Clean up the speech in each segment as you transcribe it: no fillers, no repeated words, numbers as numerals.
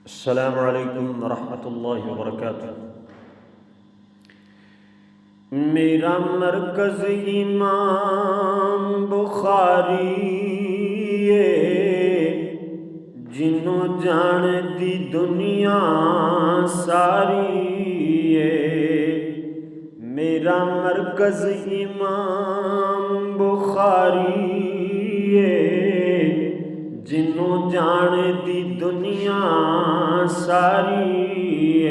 السلام علیکم ورحمۃ اللہ وبرکاتہ۔ میرا مرکز امام بخاری جنوں جان دی دنیا ساری میرا مرکز امام بخاری جنوں جان دی دنیا ساری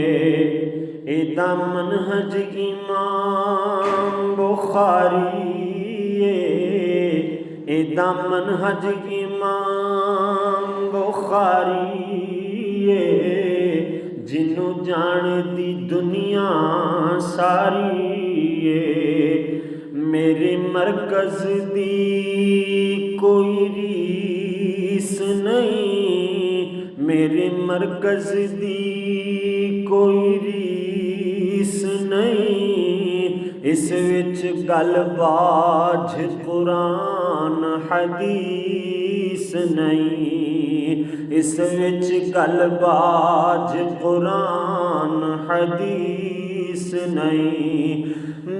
ایدا منہج امام بخاری ایدا منہج امام بخاری جنوں جان دی دنیا ساری میرے مرکز دی کوئی ریس نہیں، میرے مرکز دی کوئی ریس نہیں، اس وچ گل باج قرآن حدیث نہیں، اس وچ گل باج قرآن حدیث نہیں،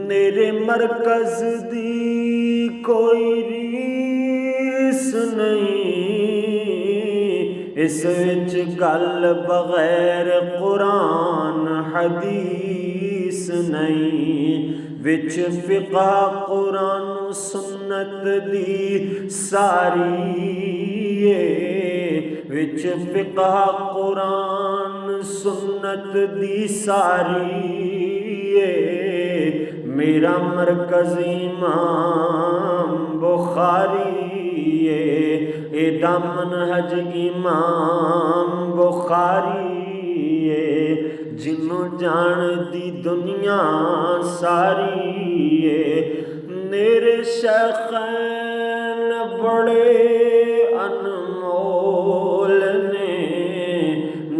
میرے مرکز دی کوئی ریس نہیں، اس وچ گل بغیر قرآن حدیث نہیں، وچ فقہ قرآن سنت دی ساری وچ فقہ قرآن سنت دی ساری میرا مرکز امام بخاری ایدا منہج امام بخاری جنوں جان دی دنیا ساری میرے شیخین بڑے انمول نے،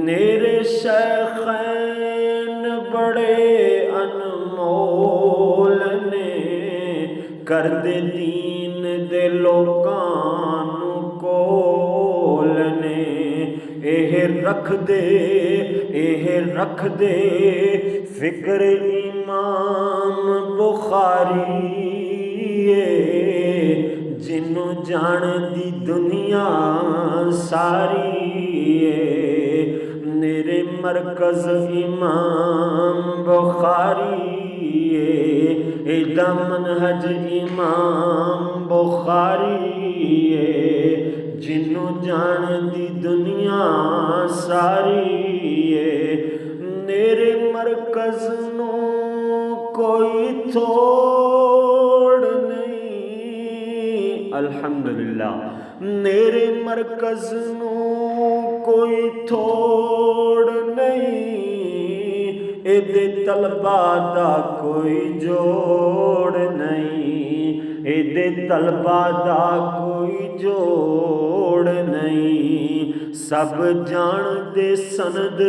میرے شیخین بڑے انمول نے، کر دے دین دے لوکاں نوں کول نے، رکھ دے فکر امام بخاری جنوں جان دی دنیا ساری میرے مرکز امام بخاری ایدا منہج امام بخاری جنوں جان دی دنیا ساری میرے مرکز نوں کوئی توڑ نہیں، الحمدللہ میرے مرکز نوں کوئی توڑ نہیں، ایدے طلبہ دا کوئی جوڑ نہیں، ایدے طلبہ دا کوئی جوڑ نہیں، سب جان دے سند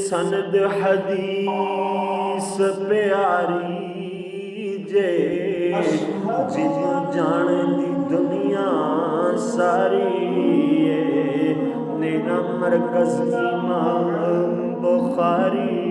سند حدیث پیاری جے جنوں جان دی دنیا ساری میرا مرکز امام بخاری